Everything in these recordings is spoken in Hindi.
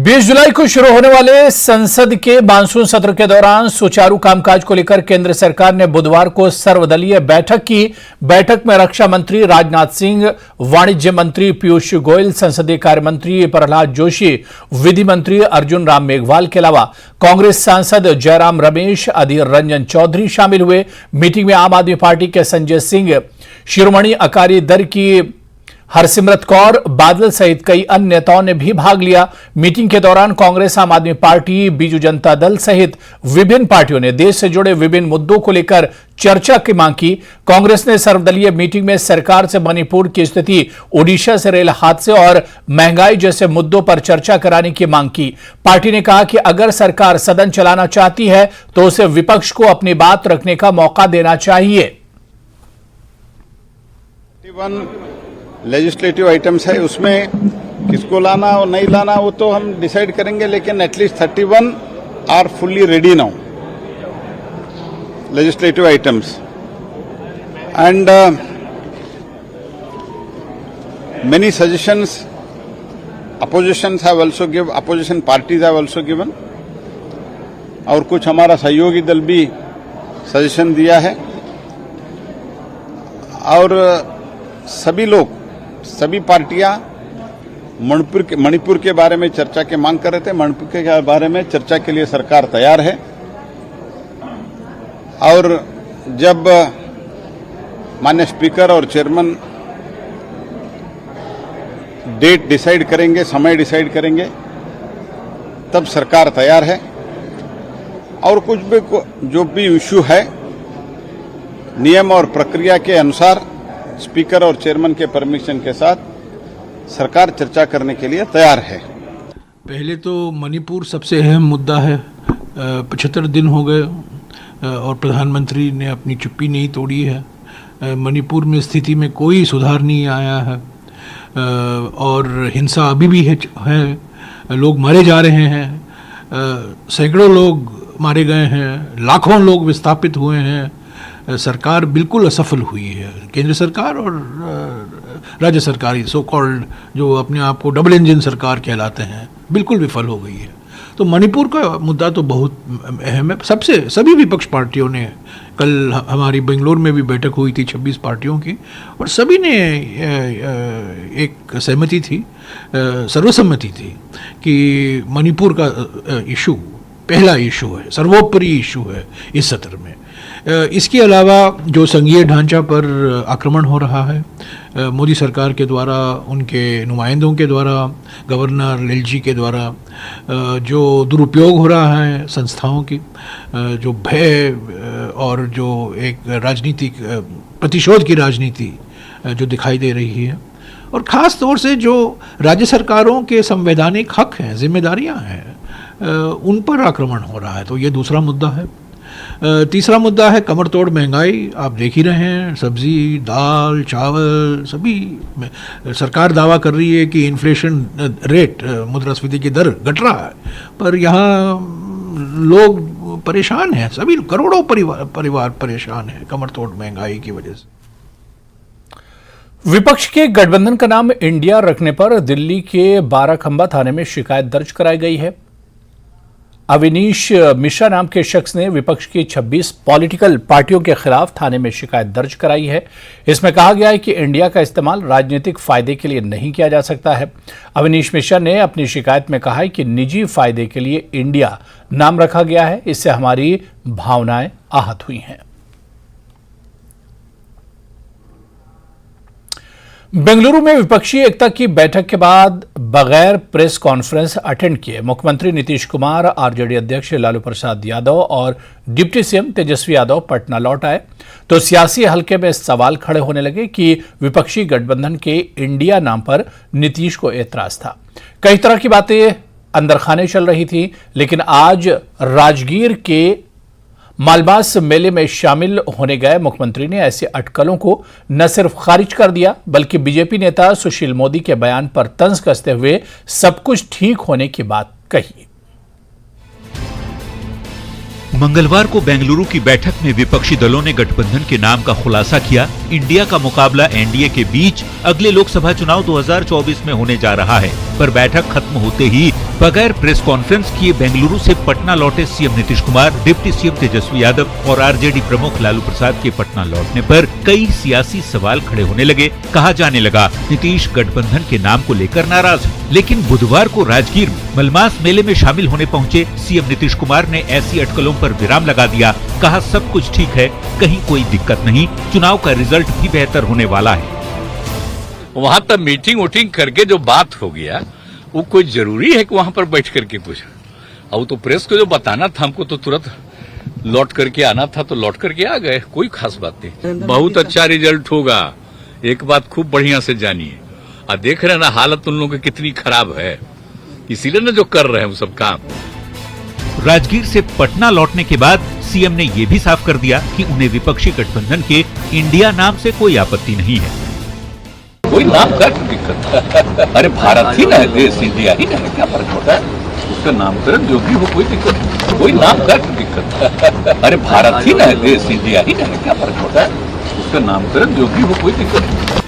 20 जुलाई को शुरू होने वाले संसद के मानसून सत्र के दौरान सुचारू कामकाज को लेकर केंद्र सरकार ने बुधवार को सर्वदलीय बैठक की। बैठक में रक्षा मंत्री राजनाथ सिंह, वाणिज्य मंत्री पीयूष गोयल, संसदीय कार्य मंत्री प्रहलाद जोशी, विधि मंत्री अर्जुन राम मेघवाल के अलावा कांग्रेस सांसद जयराम रमेश, अधीर रंजन चौधरी शामिल हुए। मीटिंग में आम आदमी पार्टी के संजय सिंह, शिरोमणि अकाली दल की हरसिमरत कौर बादल सहित कई अन्य नेताओं ने भी भाग लिया। मीटिंग के दौरान कांग्रेस, आम आदमी पार्टी, बीजू जनता दल सहित विभिन्न पार्टियों ने देश से जुड़े विभिन्न मुद्दों को लेकर चर्चा की मांग की। कांग्रेस ने सर्वदलीय मीटिंग में सरकार से मणिपुर की स्थिति, ओडिशा से रेल हादसे और महंगाई जैसे मुद्दों पर चर्चा कराने की मांग की। पार्टी ने कहा कि अगर सरकार सदन चलाना चाहती है तो उसे विपक्ष को अपनी बात रखने का मौका देना चाहिए। लेजिस्लेटिव आइटम्स है, उसमें किसको लाना और नहीं लाना वो तो हम डिसाइड करेंगे, लेकिन at least 31 are fully ready now legislative items and many suggestions opposition parties have also given, और कुछ हमारा सहयोगी दल भी सजेशन दिया है। और सभी पार्टियां मणिपुर के बारे में चर्चा की मांग कर रहे थे। मणिपुर के बारे में चर्चा के लिए सरकार तैयार है, और जब माननीय स्पीकर और चेयरमैन डेट डिसाइड करेंगे, समय डिसाइड करेंगे, तब सरकार तैयार है। और कुछ भी जो भी इश्यू है, नियम और प्रक्रिया के अनुसार स्पीकर और चेयरमैन के परमिशन के साथ सरकार चर्चा करने के लिए तैयार है। पहले तो मणिपुर सबसे अहम मुद्दा है। 75 दिन हो गए और प्रधानमंत्री ने अपनी चुप्पी नहीं तोड़ी है। मणिपुर में स्थिति में कोई सुधार नहीं आया है और हिंसा अभी भी है। लोग मारे जा रहे हैं, सैकड़ों लोग मारे गए हैं, लाखों लोग विस्थापित हुए हैं। सरकार बिल्कुल असफल हुई है। केंद्र सरकार और राज्य सरकार, सो कॉल्ड, जो अपने आप को डबल इंजन सरकार कहलाते हैं, बिल्कुल विफल हो गई है। तो मणिपुर का मुद्दा तो बहुत अहम है। सभी विपक्ष पार्टियों ने, कल हमारी बेंगलोर में भी बैठक हुई थी 26 पार्टियों की, और सभी ने एक सहमति थी, सर्वसम्मति थी कि मणिपुर का इशू पहला इशू है, सर्वोपरि इशू है इस सत्र में। इसके अलावा जो संघीय ढांचा पर आक्रमण हो रहा है मोदी सरकार के द्वारा, उनके नुमाइंदों के द्वारा, गवर्नर एलजी के द्वारा, जो दुरुपयोग हो रहा है संस्थाओं की, जो भय और जो एक राजनीतिक प्रतिशोध की राजनीति जो दिखाई दे रही है, और ख़ास तौर से जो राज्य सरकारों के संवैधानिक हक हैं, जिम्मेदारियां हैं, उन पर आक्रमण हो रहा है। तो ये दूसरा मुद्दा है। तीसरा मुद्दा है कमर तोड़ महंगाई। आप देख ही रहे हैं, सब्जी, दाल, चावल सभी में सरकार दावा कर रही है कि इन्फ्लेशन रेट, मुद्रास्फीति की दर घट रहा है, पर यहाँ लोग परेशान हैं। सभी करोड़ों परिवार परेशान हैं कमर तोड़ महंगाई की वजह से। विपक्ष के गठबंधन का नाम इंडिया रखने पर दिल्ली के बाराखंबा थाने में शिकायत दर्ज कराई गई है। अविनीश मिश्रा नाम के शख्स ने विपक्ष की 26 पॉलिटिकल पार्टियों के खिलाफ थाने में शिकायत दर्ज कराई है। इसमें कहा गया है कि इंडिया का इस्तेमाल राजनीतिक फायदे के लिए नहीं किया जा सकता है। अविनीश मिश्रा ने अपनी शिकायत में कहा है कि निजी फायदे के लिए इंडिया नाम रखा गया है, इससे हमारी भावनाएं आहत हुई हैं। बेंगलुरु में विपक्षी एकता की बैठक के बाद बगैर प्रेस कॉन्फ्रेंस अटेंड किए मुख्यमंत्री नीतीश कुमार, आरजेडी अध्यक्ष लालू प्रसाद यादव और डिप्टी सीएम तेजस्वी यादव पटना लौट आए तो सियासी हलके में सवाल खड़े होने लगे कि विपक्षी गठबंधन के इंडिया नाम पर नीतीश को एतराज था। कई तरह की बातें अंदर खाने चल रही थी, लेकिन आज राजगीर के मालबास मेले में शामिल होने गए मुख्यमंत्री ने ऐसे अटकलों को न सिर्फ खारिज कर दिया, बल्कि बीजेपी नेता सुशील मोदी के बयान पर तंज कसते हुए सब कुछ ठीक होने की बात कही। मंगलवार को बेंगलुरु की बैठक में विपक्षी दलों ने गठबंधन के नाम का खुलासा किया। इंडिया का मुकाबला एनडीए के बीच अगले लोकसभा चुनाव 2024 में होने जा रहा है, पर बैठक खत्म होते ही बगैर प्रेस कॉन्फ्रेंस किए बेंगलुरु से पटना लौटे CM Nitish Kumar, deputy CM Tejashwi Yadav और आरजेडी प्रमुख लालू प्रसाद के पटना लौटने पर कई सियासी सवाल खड़े होने लगे। कहा जाने लगा नीतीश गठबंधन के नाम को लेकर नाराज है। लेकिन बुधवार को राजगीर में मलमास मेले में शामिल होने पहुंचे सीएम नीतीश कुमार ने ऐसी अटकलों पर विराम लगा दिया। कहा सब कुछ ठीक है, कहीं कोई दिक्कत नहीं, चुनाव का रिजल्ट भी बेहतर होने वाला है। वहां तक मीटिंग वोटिंग करके जो बात हो गया वो कोई जरूरी है कि वहां पर बैठ करके कुछ, और तो प्रेस को जो बताना था हमको तो तुरंत लौट करके आना था, तो लौट करके आ गए, कोई खास बात नहीं। बहुत अच्छा रिजल्ट होगा, एक बात खूब बढ़िया से जानिए। और देख रहे हैं ना हालत उन लोगों की कितनी खराब है, इसीलिए ना जो कर रहे हैं वो सब काम। राजगीर से पटना लौटने के बाद सीएम ने ये भी साफ कर दिया कि उन्हें विपक्षी गठबंधन के इंडिया नाम से कोई आपत्ति नहीं है। कोई नाम का दिक्कत है, अरे भारत ही ना है, देश इंडिया ही ना है, क्या फर्क पड़ता है, उसका नामकरण जो भी हो, कोई दिक्कत नहीं। कोई नाम का दिक्कत है, अरे भारत ही ना है, देश इंडिया ही ना है, क्या फर्क पड़ता है, उसका नामकरण जो भी हो, कोई दिक्कत नहीं।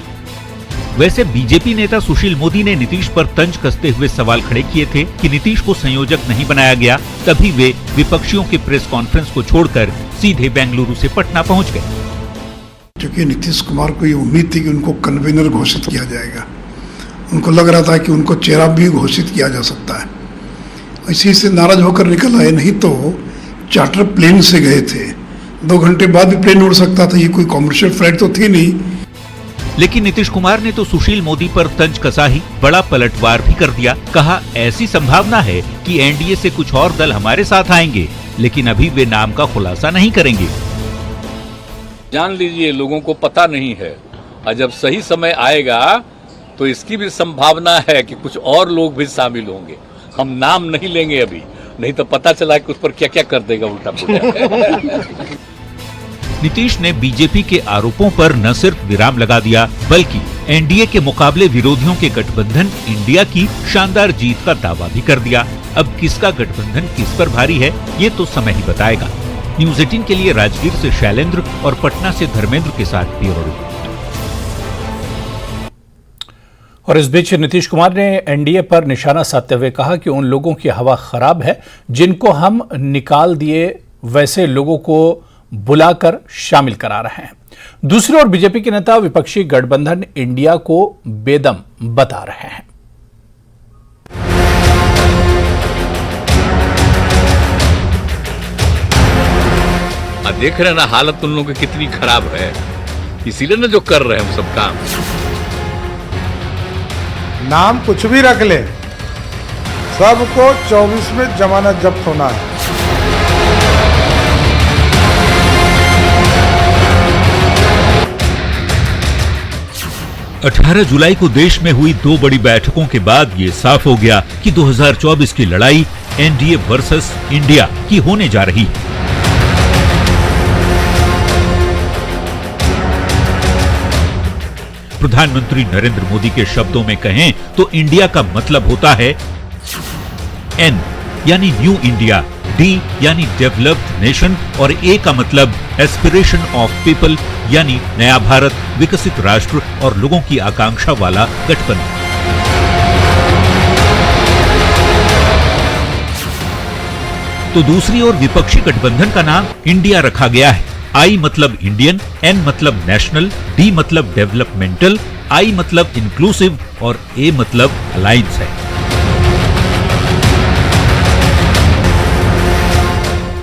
वैसे बीजेपी नेता सुशील मोदी ने नीतीश पर तंज कसते हुए सवाल खड़े किए थे कि नीतीश को संयोजक नहीं बनाया गया, तभी वे विपक्षियों के प्रेस कॉन्फ्रेंस को छोड़कर सीधे बेंगलुरु से पटना पहुंच गए। क्योंकि नीतीश कुमार को ये उम्मीद थी कि उनको कन्वीनर घोषित किया जाएगा, उनको लग रहा था कि उनको चेहरा भी घोषित किया जा सकता है, इसी से नाराज होकर निकल आए। नहीं तो चार्टर प्लेन से गए थे, 2 घंटे बाद भी प्लेन उड़ सकता था, ये कोई कॉमर्शियल फ्लाइट तो थी नहीं। लेकिन नीतीश कुमार ने तो सुशील मोदी पर तंज कसा ही बड़ा पलटवार भी कर दिया। कहा ऐसी संभावना है कि एनडीए से कुछ और दल हमारे साथ आएंगे, लेकिन अभी वे नाम का खुलासा नहीं करेंगे। जान लीजिए लोगों को पता नहीं है, और जब सही समय आएगा तो इसकी भी संभावना है कि कुछ और लोग भी शामिल होंगे। हम नाम नहीं लेंगे अभी, नहीं तो पता चला कि उस पर क्या क्या कर देगा उल्टा पुल्टा। नीतीश ने बीजेपी के आरोपों पर न सिर्फ विराम लगा दिया, बल्कि एनडीए के मुकाबले विरोधियों के गठबंधन इंडिया की शानदार जीत का दावा भी कर दिया। अब किसका गठबंधन किस पर भारी है, ये तो समय ही बताएगा। न्यूज़ 18 के लिए राजगीर से शैलेंद्र और पटना से धर्मेंद्र के साथ ब्यूरो रिपोर्ट। और इस बीच नीतीश कुमार ने एनडीए पर निशाना साधते हुए कहा कि उन लोगों की हवा खराब है जिनको हम निकाल दिए, वैसे लोगों को बुलाकर शामिल करा रहे हैं। दूसरी ओर बीजेपी के नेता विपक्षी गठबंधन इंडिया को बेदम बता रहे हैं। देख रहे हैं ना हालत उन लोगों की कितनी खराब है, इसीलिए ना जो कर रहे हैं वो सब काम। नाम कुछ भी रख ले, सबको 24 में जमानत जब्त होना है। 18 जुलाई को देश में हुई 2 बड़ी बैठकों के बाद ये साफ हो गया कि 2024 की लड़ाई एनडीए वर्सेस इंडिया की होने जा रही है। प्रधानमंत्री नरेंद्र मोदी के शब्दों में कहें तो इंडिया का मतलब होता है एन यानी न्यू इंडिया, डी यानी डेवलप्ड नेशन और ए का मतलब एस्पिरेशन ऑफ पीपल यानी नया भारत, विकसित राष्ट्र और लोगों की आकांक्षा वाला गठबंधन। तो दूसरी ओर विपक्षी गठबंधन का नाम इंडिया रखा गया है। आई मतलब इंडियन, एन मतलब नेशनल, डी मतलब डेवलपमेंटल, आई मतलब इंक्लूसिव और ए मतलब अलायंस है।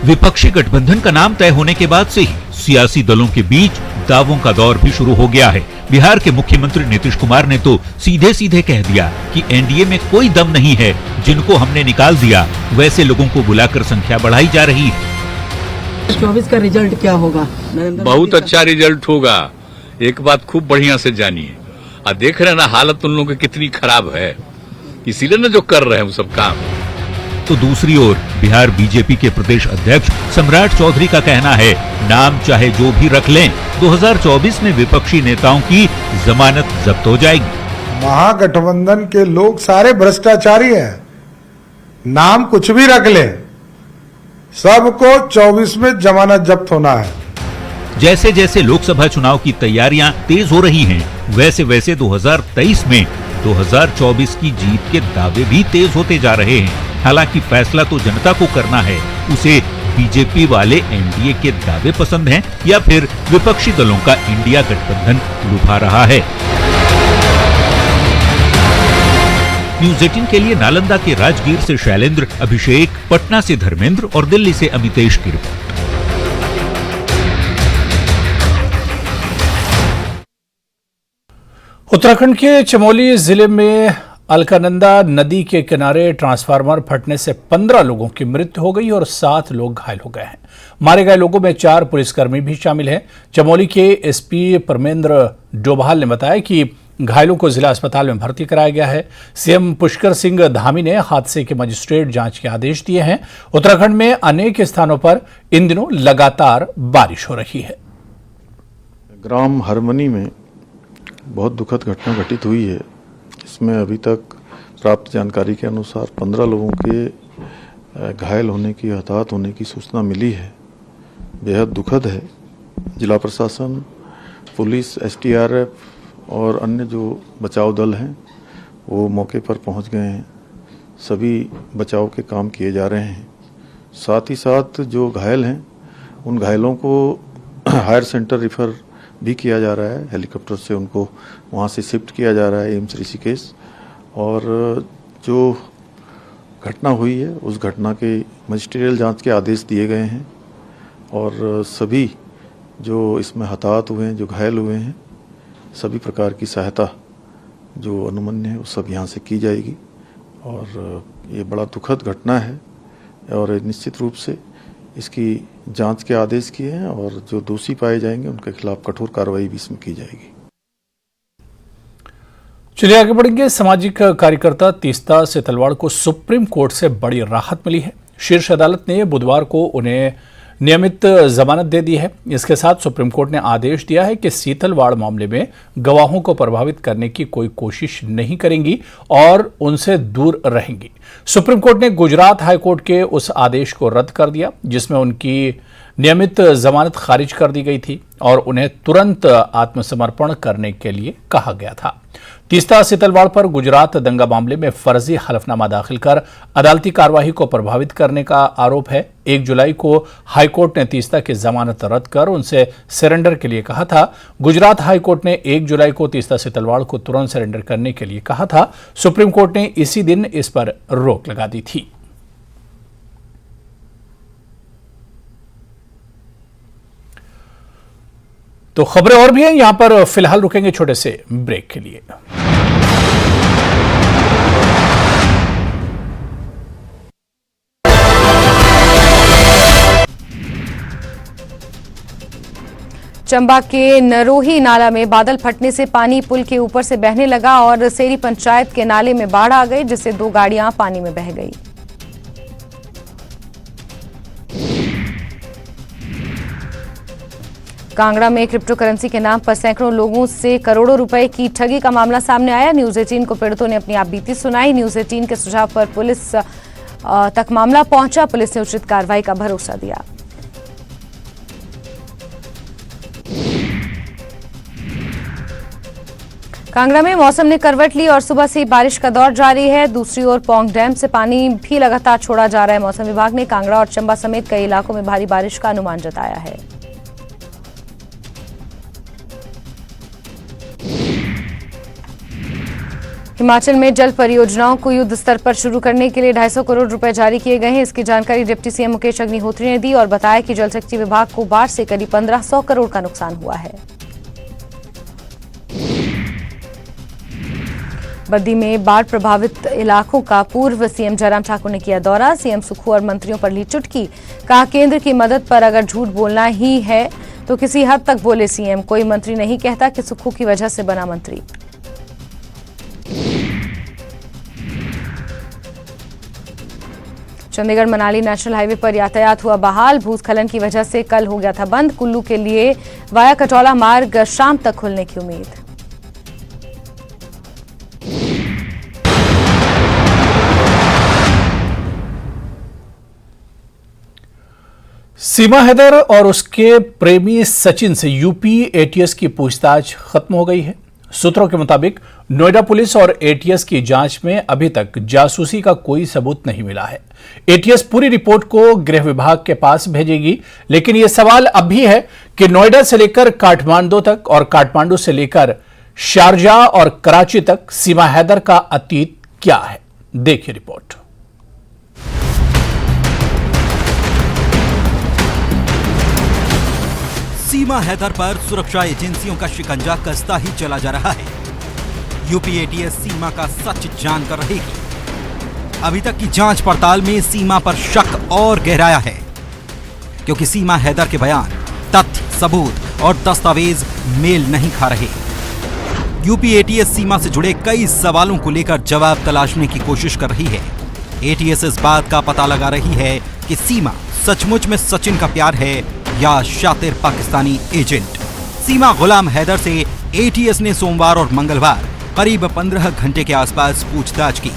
विपक्षी गठबंधन का नाम तय होने के बाद से ही सियासी दलों के बीच दावों का दौर भी शुरू हो गया है। बिहार के मुख्यमंत्री नीतीश कुमार ने तो सीधे सीधे कह दिया कि एनडीए में कोई दम नहीं है, जिनको हमने निकाल दिया वैसे लोगों को बुलाकर संख्या बढ़ाई जा रही है। 24 का रिजल्ट क्या होगा? बहुत अच्छा रिजल्ट होगा, एक बात खूब बढ़िया से जानिए। और देख रहे हैं ना हालत उन लोगों की कितनी खराब है, इसीलिए ना जो कर रहे हैं वो सब काम। तो दूसरी ओर बिहार बीजेपी के प्रदेश अध्यक्ष सम्राट चौधरी का कहना है, नाम चाहे जो भी रख लें, 2024 में विपक्षी नेताओं की जमानत जब्त हो जाएगी। महागठबंधन के लोग सारे भ्रष्टाचारी हैं, नाम कुछ भी रख ले, सबको 24 में जमानत जब्त होना है। जैसे जैसे लोकसभा चुनाव की तैयारियां तेज हो रही हैं, वैसे वैसे 2023 में 2024 की जीत के दावे भी तेज होते जा रहे हैं। हालांकि फैसला तो जनता को करना है, उसे बीजेपी वाले एनडीए के दावे पसंद हैं या फिर विपक्षी दलों का इंडिया गठबंधन लुभा रहा है। न्यूज 18 के लिए नालंदा के राजगीर से शैलेंद्र, अभिषेक, पटना से धर्मेंद्र और दिल्ली से अमितेश की रिपोर्ट। उत्तराखंड के चमोली जिले में अलकनंदा नदी के किनारे ट्रांसफार्मर फटने से 15 लोगों की मृत्यु हो गई और 7 लोग घायल हो गए हैं। मारे गए लोगों में 4 पुलिसकर्मी भी शामिल हैं। चमोली के एसपी परमेंद्र डोभाल ने बताया कि घायलों को जिला अस्पताल में भर्ती कराया गया है। सीएम पुष्कर सिंह धामी ने हादसे के मजिस्ट्रेट जांच के आदेश दिए हैं। उत्तराखंड में अनेक स्थानों पर इन दिनों लगातार बारिश हो रही है। ग्राम हरमनी में बहुत दुखद घटना घटित हुई है। इसमें अभी तक प्राप्त जानकारी के अनुसार 15 लोगों के घायल होने की, हताहत होने की सूचना मिली है। बेहद दुखद है। जिला प्रशासन, पुलिस, एसडीआरएफ और अन्य जो बचाव दल हैं वो मौके पर पहुंच गए हैं। सभी बचाव के काम किए जा रहे हैं। साथ ही साथ जो घायल हैं उन घायलों को हायर सेंटर रिफर भी किया जा रहा है। हेलीकॉप्टर से उनको वहाँ से शिफ्ट किया जा रहा है एम्स ऋषिकेश। और जो घटना हुई है उस घटना के मजिस्ट्रियल जांच के आदेश दिए गए हैं और सभी जो इसमें हताहत हुए हैं, जो घायल हुए हैं, सभी प्रकार की सहायता जो अनुमन्य है वो सब यहाँ से की जाएगी। और ये बड़ा दुखद घटना है और निश्चित रूप से इसकी जांच के आदेश किए हैं और जो दोषी पाए जाएंगे उनके खिलाफ कठोर कार्रवाई भी इसमें की जाएगी। चलिए आगे बढ़ेंगे। सामाजिक कार्यकर्ता तीस्ता सेतलवाड़ को सुप्रीम कोर्ट से बड़ी राहत मिली है। शीर्ष अदालत ने बुधवार को उन्हें नियमित जमानत दे दी है। इसके साथ सुप्रीम कोर्ट ने आदेश दिया है कि सीतलवाड़ मामले में गवाहों को प्रभावित करने की कोई कोशिश नहीं करेंगी और उनसे दूर रहेंगी। सुप्रीम कोर्ट ने गुजरात हाईकोर्ट के उस आदेश को रद्द कर दिया जिसमें उनकी नियमित जमानत खारिज कर दी गई थी और उन्हें तुरंत आत्मसमर्पण करने के लिए कहा गया था। तीस्ता सेतलवाड़ पर गुजरात दंगा मामले में फर्जी हलफनामा दाखिल कर अदालती कार्यवाही को प्रभावित करने का आरोप है। 1 जुलाई को हाईकोर्ट ने तीस्ता की जमानत रद्द कर उनसे सरेंडर के लिए कहा था। गुजरात हाईकोर्ट ने 1 जुलाई को तीस्ता सेतलवाड़ को तुरंत सरेंडर करने के लिए कहा था। सुप्रीम कोर्ट ने इसी दिन इस पर रोक लगा दी थी। तो खबरें और भी हैं, यहां पर फिलहाल रुकेंगे छोटे से ब्रेक के लिए। चंबा के नरोही नाला में बादल फटने से पानी पुल के ऊपर से बहने लगा और सेरी पंचायत के नाले में बाढ़ आ गई जिससे 2 गाड़ियां पानी में बह गई। कांगड़ा में क्रिप्टो करेंसी के नाम पर सैकड़ों लोगों से करोड़ों रुपए की ठगी का मामला सामने आया। न्यूज 18 को पीड़ितों ने अपनी आपबीती सुनाई। न्यूज 18 के सुझाव पर पुलिस तक मामला पहुंचा। पुलिस ने उचित कार्रवाई का भरोसा दिया। कांगड़ा में मौसम ने करवट ली और सुबह से बारिश का दौर जारी है। दूसरी ओर पौंग डैम से पानी भी लगातार छोड़ा जा रहा है। मौसम विभाग ने कांगड़ा और चंबा समेत कई इलाकों में भारी बारिश का अनुमान जताया है। हिमाचल में जल परियोजनाओं को युद्ध स्तर पर शुरू करने के लिए 250 करोड़ रुपए जारी किए गए हैं। इसकी जानकारी डिप्टी सीएम मुकेश अग्निहोत्री ने दी और बताया कि जल शक्ति विभाग को बाढ़ से करीब 1500 करोड़ का नुकसान हुआ है। बद्दी में बाढ़ प्रभावित इलाकों का पूर्व सीएम जयराम ठाकुर ने किया दौरा। सीएम सुक्खू और मंत्रियों पर ली चुटकी। कहा केंद्र की मदद पर अगर झूठ बोलना ही है तो किसी हद तक बोले सीएम। कोई मंत्री नहीं कहता कि सुक्खू की वजह से बना मंत्री। चंडीगढ़ मनाली नेशनल हाईवे पर यातायात हुआ बहाल। भूस्खलन की वजह से कल हो गया था बंद। कुल्लू के लिए वाया कटौला मार्ग शाम तक खुलने की उम्मीद। सीमा हैदर और उसके प्रेमी सचिन से यूपी एटीएस की पूछताछ खत्म हो गई है। सूत्रों के मुताबिक नोएडा पुलिस और एटीएस की जांच में अभी तक जासूसी का कोई सबूत नहीं मिला है। एटीएस पूरी रिपोर्ट को गृह विभाग के पास भेजेगी, लेकिन यह सवाल अब भी है कि नोएडा से लेकर काठमांडू तक और काठमांडू से लेकर शारजाह और कराची तक सीमा हैदर का अतीत क्या है। देखिए रिपोर्ट। सीमा हैदर पर सुरक्षा एजेंसियों का शिकंजा कसता ही चला जा रहा है। यूपी एटीएस सीमा का सच जान कर रहेगी। अभी तक की जांच पड़ताल में सीमा पर शक और गहराया है, क्योंकि सीमा हैदर के बयान, तथ्य, सबूत और दस्तावेज मेल नहीं खा रहे। यूपी एटीएस सीमा से जुड़े कई सवालों को लेकर जवाब तलाशने की कोशिश कर रही है। एटीएस इस बात का पता लगा रही है कि सीमा सचमुच में सचिन का प्यार है या शातिर पाकिस्तानी एजेंट। सीमा गुलाम हैदर से एटीएस ने सोमवार और मंगलवार करीब 15 घंटे के आसपास पूछताछ की,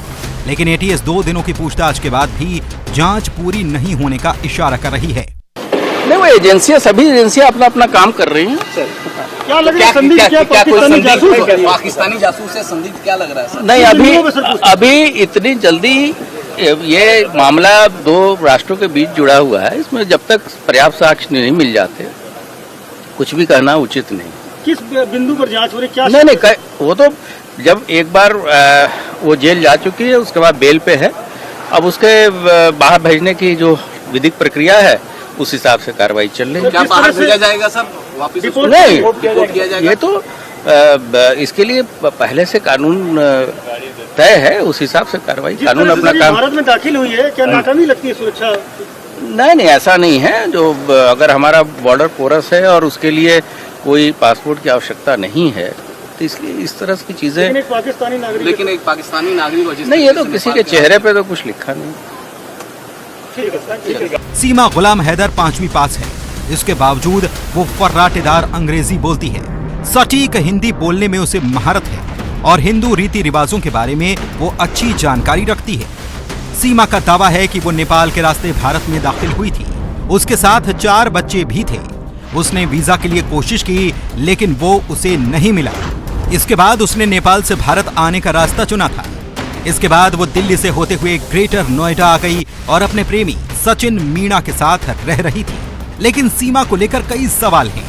लेकिन एटीएस 2 दिनों की पूछताछ के बाद भी जांच पूरी नहीं होने का इशारा कर रही है। नहीं, वो एजेंसियां, सभी एजेंसियां अपना अपना काम कर रही हैं। क्या लग रहा है? पाकिस्तानी जासूस है संदिग्ध, क्या लग रहा है सर? नहीं, अभी इतनी जल्दी ये मामला 2 राष्ट्रों के बीच जुड़ा हुआ है, इसमें जब तक पर्याप्त साक्ष्य नहीं मिल जाते कुछ भी कहना उचित नहीं। किस बिंदु पर जांच हो रही, क्या? नहीं, वो तो जब एक बार वो जेल जा चुकी है, उसके बाद बेल पे है, अब उसके बाहर भेजने की जो विधिक प्रक्रिया है उस हिसाब से कार्रवाई चल रही है। क्या बाहर भेजा जाएगा सर? वापस नहीं, ये तो इसके लिए पहले से कानून तय है, उस हिसाब से कार्रवाई, कानून अपना काम। भारत में दाखिल हुई है, क्या नाकामी लगती है सुरक्षा? नहीं, ऐसा नहीं है। जो अगर हमारा बॉर्डर पोरस है और उसके लिए कोई पासपोर्ट की आवश्यकता नहीं है, तो इसलिए इस तरह की चीजें। लेकिन एक पाकिस्तानी नागरिक नहीं, ये तो किसी के चेहरे पे तो कुछ लिखा नहीं। सीमा गुलाम हैदर 5वीं पास है, इसके बावजूद वो फर्राटेदार अंग्रेजी बोलती है। सटीक हिंदी बोलने में उसे महारत है और हिंदू रीति रिवाजों के बारे में वो अच्छी जानकारी रखती है। सीमा का दावा है कि वो नेपाल के रास्ते भारत में दाखिल हुई थी। उसके साथ 4 बच्चे भी थे। उसने वीजा के लिए कोशिश की, लेकिन वो उसे नहीं मिला। इसके बाद उसने नेपाल से भारत आने का रास्ता चुना था। इसके बाद वो दिल्ली से होते हुए ग्रेटर नोएडा आ गई और अपने प्रेमी सचिन मीणा के साथ रह रही थी। लेकिन सीमा को लेकर कई सवाल हैं।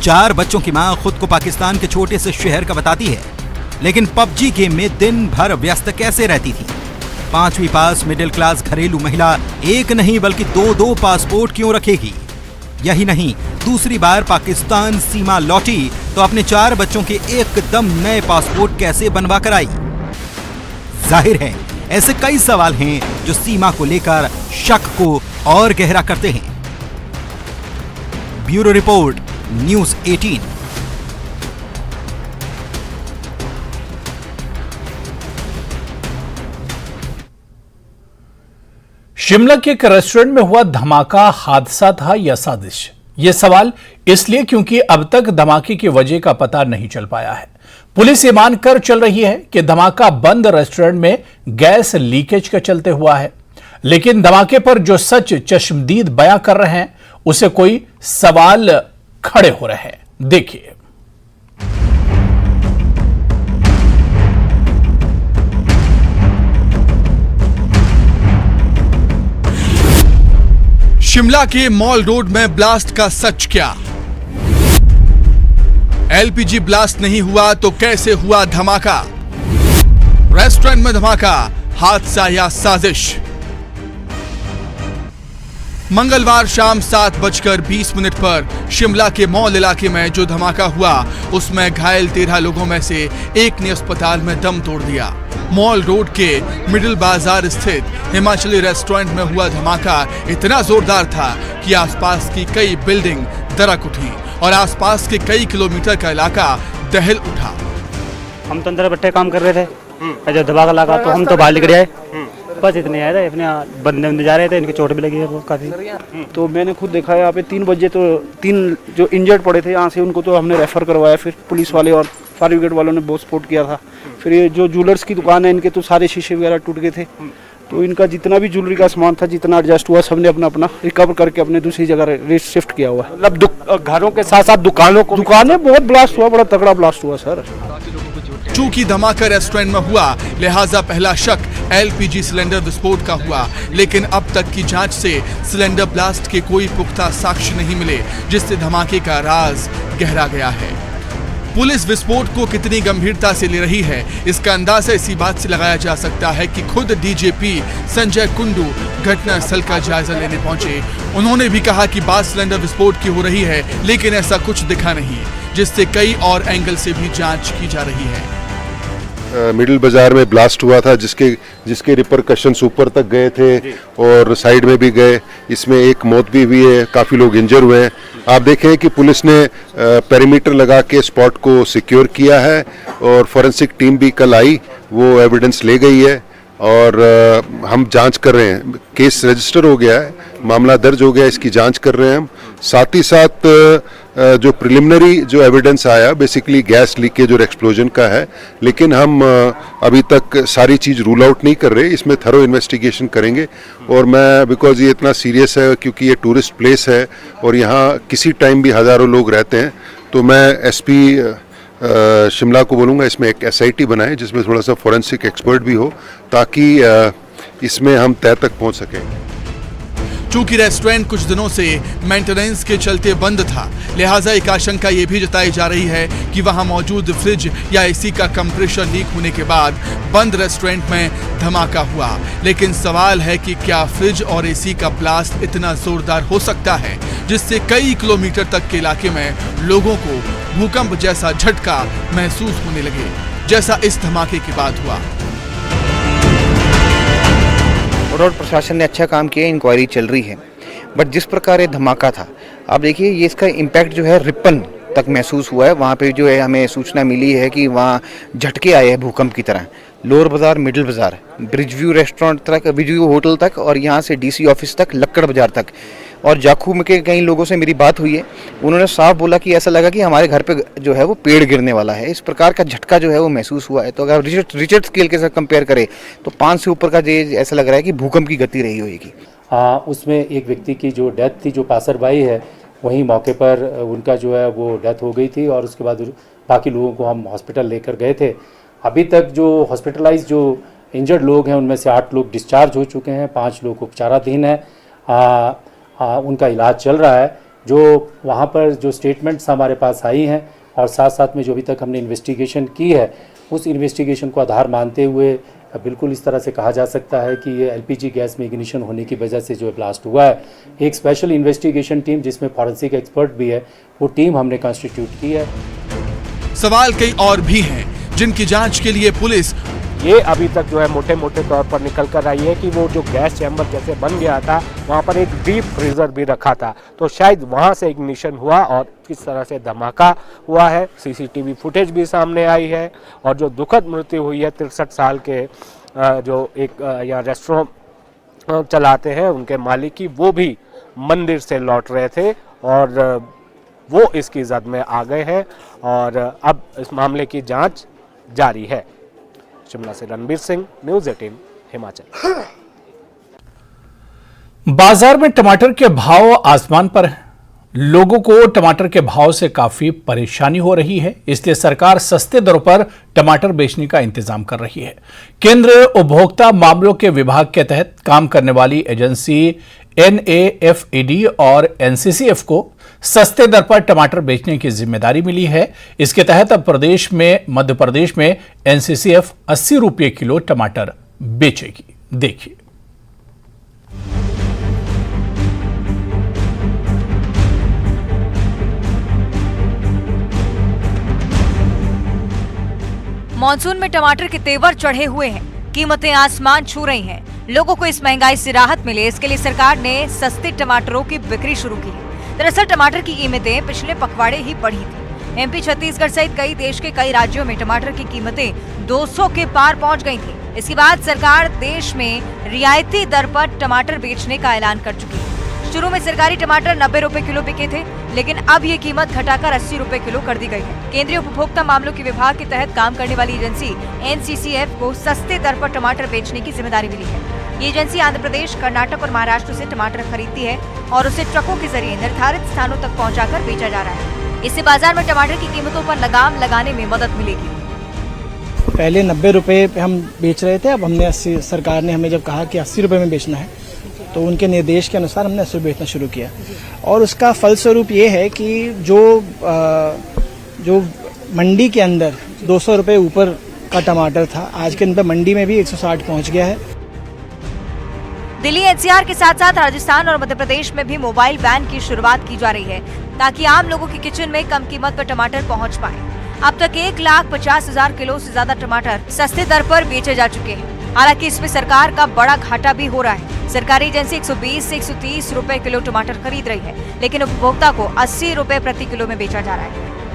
4 बच्चों की मां खुद को पाकिस्तान के छोटे से शहर का बताती है, लेकिन पबजी गेम में दिन भर व्यस्त कैसे रहती थी? 5वीं पास मिडिल क्लास घरेलू महिला एक नहीं बल्कि 2-2 पासपोर्ट क्यों रखेगी? यही नहीं, दूसरी बार पाकिस्तान सीमा लौटी तो अपने 4 बच्चों के एकदम नए पासपोर्ट कैसे बनवा कर आई? जाहिर है ऐसे कई सवाल हैं जो सीमा को लेकर शक को और गहरा करते हैं। Bureau report, news 18। शिमला के एक रेस्टोरेंट में हुआ धमाका हादसा था या साजिश? यह सवाल इसलिए क्योंकि अब तक धमाके की वजह का पता नहीं चल पाया है। पुलिस ये मानकर चल रही है कि धमाका बंद रेस्टोरेंट में गैस लीकेज के चलते हुआ है, लेकिन धमाके पर जो सच चश्मदीद बयां कर रहे हैं उसे कोई सवाल खड़े हो रहे हैं। देखिए। शिमला के मॉल रोड में ब्लास्ट का सच क्या? एलपीजी ब्लास्ट नहीं हुआ तो कैसे हुआ धमाका? रेस्टोरेंट में धमाका, हादसा या साजिश? मंगलवार शाम 7:20 पर शिमला के मॉल इलाके में जो धमाका हुआ उसमें घायल 13 लोगों में से एक ने अस्पताल में दम तोड़ दिया। मॉल रोड के मिडिल बाजार स्थित हिमाचली रेस्टोरेंट में हुआ धमाका इतना जोरदार था कि आसपास की कई बिल्डिंग दरक उठी और आसपास के कई किलोमीटर का इलाका दहल उठा। हम तो अंदर बैठे काम कर रहे थे, जब धमाका लगा तो हम तो बाहर निकल आए। बस इतने आए थे, अपने बंदे जा रहे थे, इनकी चोट भी लगी है बहुत काफी। तो मैंने खुद देखा यहाँ पे 3 बजे तो 3 जो इंजर्ड पड़े थे यहाँ से उनको तो हमने रेफर करवाया। फिर पुलिस वाले और फायर ब्रिगेड वालों ने बहुत सपोर्ट किया था। फिर ये जो ज्वेलर्स की दुकान है इनके तो सारे शीशे वगैरह टूट गए थे। तो इनका जितना भी ज्वेलरी का सामान था, जितना एडजस्ट हुआ, सबने अपना अपना रिकवर करके अपने दूसरी जगह शिफ्ट किया हुआ है। मतलब घरों के साथ साथ दुकानें बहुत ब्लास्ट हुआ, बड़ा तगड़ा ब्लास्ट हुआ सर। चूंकि धमाका रेस्टोरेंट में हुआ, लिहाजा पहला शक एलपीजी सिलेंडर विस्फोट का हुआ, लेकिन अब तक की जांच से सिलेंडर ब्लास्ट के कोई पुख्ता साक्ष्य नहीं मिले, जिससे धमाके का राज गहरा गया है। पुलिस विस्फोट को कितनी गंभीरता से ले रही है, इसका अंदाजा इसी बात से लगाया जा सकता है कि खुद डीजीपी संजय कुंडू घटनास्थल का जायजा लेने पहुंचे। उन्होंने भी कहा कि बात सिलेंडर विस्फोट की हो रही है, लेकिन ऐसा कुछ दिखा नहीं, जिससे कई और एंगल से भी जांच की जा रही है। मिडिल बाजार में ब्लास्ट हुआ था, जिसके रिपरकशंस ऊपर तक गए थे और साइड में भी गए। इसमें एक मौत भी हुई है, काफ़ी लोग इंजर हुए हैं। आप देखें कि पुलिस ने पेरीमीटर लगा के स्पॉट को सिक्योर किया है और फॉरेंसिक टीम भी कल आई, वो एविडेंस ले गई है और हम जांच कर रहे हैं। केस रजिस्टर हो गया है, मामला दर्ज हो गया, इसकी जांच कर रहे हैं हम। साथ ही साथ जो प्रिलिमिनरी जो एविडेंस आया बेसिकली गैस लीकेज और एक्सप्लोजन का है, लेकिन हम अभी तक सारी चीज़ रूल आउट नहीं कर रहे, इसमें थरो इन्वेस्टिगेशन करेंगे। और मैं बिकॉज ये इतना सीरियस है क्योंकि ये टूरिस्ट प्लेस है और यहाँ किसी टाइम भी हज़ारों लोग रहते हैं, तो मैं एसपी शिमला को बोलूँगा इसमें एक एसआईटी बनाए जिसमें थोड़ा सा फॉरेंसिक एक्सपर्ट भी हो, ताकि इसमें हम तय तक पहुँच सकें। चूंकि रेस्टोरेंट कुछ दिनों से मेंटेनेंस के चलते बंद था, लिहाजा एक आशंका ये भी जताई जा रही है कि वहां मौजूद फ्रिज या एसी का कंप्रेसर लीक होने के बाद बंद रेस्टोरेंट में धमाका हुआ। लेकिन सवाल है कि क्या फ्रिज और एसी का ब्लास्ट इतना जोरदार हो सकता है जिससे कई किलोमीटर तक के इलाके में लोगों को भूकंप जैसा झटका महसूस होने लगे, जैसा इस धमाके के बाद हुआ। रोड प्रशासन ने अच्छा काम किया, इंक्वायरी चल रही है, बट जिस प्रकार ये धमाका था, आप देखिए ये इसका इम्पैक्ट जो है रिपन तक महसूस हुआ है। वहाँ पे जो है हमें सूचना मिली है कि वहाँ झटके आए हैं भूकंप की तरह। लोअर बाजार, मिडिल बाजार, ब्रिज व्यू रेस्टोरेंट तक, ब्रिज व्यू होटल तक और यहाँ से डीसी ऑफिस तक, लक्कड़ बाजार तक। और जाखू में के कई लोगों से मेरी बात हुई है, उन्होंने साफ बोला कि ऐसा लगा कि हमारे घर पे जो है वो पेड़ गिरने वाला है। इस प्रकार का झटका जो है वो महसूस हुआ है। तो अगर रिचर्ड स्केल के साथ कंपेयर करें तो 5 से ऊपर का जो ऐसा लग रहा है कि भूकंप की गति रही होगी। उसमें एक व्यक्ति की जो डेथ थी, जो पासरबाई है, वहीं मौके पर उनका जो है वो डेथ हो गई थी और उसके बाद बाकी लोगों को हम हॉस्पिटल लेकर गए थे। अभी तक जो हॉस्पिटलाइज जो इंजर्ड लोग हैं उनमें से 8 लोग डिस्चार्ज हो चुके हैं, 5 लोग उपचाराधीन हैं, उनका इलाज चल रहा है। जो वहाँ पर जो स्टेटमेंट्स हमारे पास आई हैं और साथ साथ में जो अभी तक हमने इन्वेस्टिगेशन की है, उस इन्वेस्टिगेशन को आधार मानते हुए बिल्कुल इस तरह से कहा जा सकता है कि ये एलपीजी गैस में इग्निशन होने की वजह से जो ब्लास्ट हुआ है। एक स्पेशल इन्वेस्टिगेशन टीम जिसमें फॉरेंसिक एक्सपर्ट भी है, वो टीम हमने कॉन्स्टिट्यूट की है। सवाल कई और भी हैं जिनकी जांच के लिए पुलिस ये अभी तक जो है मोटे मोटे तौर पर निकल कर आई है कि वो जो गैस चैम्बर जैसे बन गया था, वहाँ पर एक डीप फ्रीजर भी रखा था, तो शायद वहाँ से इग्निशन हुआ और किस तरह से धमाका हुआ है। सीसीटीवी फुटेज भी सामने आई है और जो दुखद मृत्यु हुई है 63 साल के जो एक यहाँ रेस्टोरेंट चलाते हैं उनके मालिक की, वो भी मंदिर से लौट रहे थे और वो इसकी जद में आ गए हैं और अब इस मामले की जाँच जारी है। शिमला से रणबीर सिंह, न्यूज़ 18 हिमाचल। बाजार में टमाटर के भाव आसमान पर हैं। लोगों को टमाटर के भाव से काफी परेशानी हो रही है, इसलिए सरकार सस्ते दरों पर टमाटर बेचने का इंतजाम कर रही है। केंद्र उपभोक्ता मामलों के विभाग के तहत काम करने वाली एजेंसी NAFED और NCCF को सस्ते दर पर टमाटर बेचने की जिम्मेदारी मिली है। इसके तहत अब मध्य प्रदेश में NCCF 80 रुपये किलो टमाटर बेचेगी। देखिए। मॉनसून में टमाटर के तेवर चढ़े हुए हैं, कीमतें आसमान छू रही हैं। लोगों को इस महंगाई से राहत मिले, इसके लिए सरकार ने सस्ते टमाटरों की बिक्री शुरू की है। दरअसल टमाटर की कीमतें पिछले पखवाड़े ही बढ़ी थी। MP, छत्तीसगढ़ सहित कई देश के कई राज्यों में टमाटर की कीमतें 200 के पार पहुंच गई थी। इसके बाद सरकार देश में रियायती दर पर टमाटर बेचने का ऐलान कर चुकी है। शुरू में सरकारी टमाटर 90 रुपए किलो बिके थे, लेकिन अब ये कीमत घटाकर 80 रुपए किलो कर दी गई है। केंद्रीय उपभोक्ता मामलों के विभाग के तहत काम करने वाली एजेंसी NCCF को सस्ते दर पर टमाटर बेचने की जिम्मेदारी मिली है। ये एजेंसी आंध्र प्रदेश, कर्नाटक और महाराष्ट्र से टमाटर खरीदती है और उसे ट्रकों के जरिए निर्धारित स्थानों तक पहुँचाकर बेचा जा रहा है। इससे बाजार में टमाटर की कीमतों पर लगाम लगाने में मदद मिलेगी। पहले 90 रुपए पे हम बेच रहे थे, अब हमने 80, सरकार ने हमें जब कहा कि 80 रुपए में बेचना है तो उनके निर्देश के अनुसार हमने 80 बेचना शुरू किया। और उसका फलस्वरूप ये है कि जो मंडी के अंदर 200 रुपए ऊपर का टमाटर था, आज के दिन पे मंडी में भी 160 पहुंच गया है। दिल्ली NCR के साथ साथ राजस्थान और मध्य प्रदेश में भी मोबाइल वैन की शुरुआत की जा रही है, ताकि आम लोगों की किचन में कम कीमत पर टमाटर पहुंच पाए। अब तक 1,50,000 किलो से ज्यादा टमाटर सस्ते दर पर बेचे जा चुके हैं। हालांकि इसमें सरकार का बड़ा घाटा भी हो रहा है। सरकारी एजेंसी 120 से 130 रुपए किलो टमाटर खरीद रही है, लेकिन उपभोक्ता को 80 रुपए प्रति किलो में बेचा जा रहा है,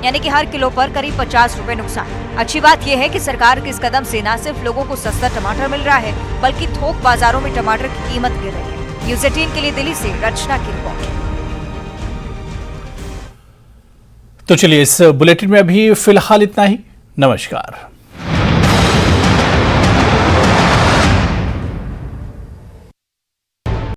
यानी कि हर किलो पर करीब 50 रुपए नुकसान। अच्छी बात यह है कि सरकार के इस कदम से न सिर्फ लोगों को सस्ता टमाटर मिल रहा है, बल्कि थोक बाजारों में टमाटर की कीमत गिर रही है। न्यूज़ 18 के लिए दिल्ली से रचना की रिपोर्ट। तो चलिए, इस बुलेटिन में अभी फिलहाल इतना ही। नमस्कार।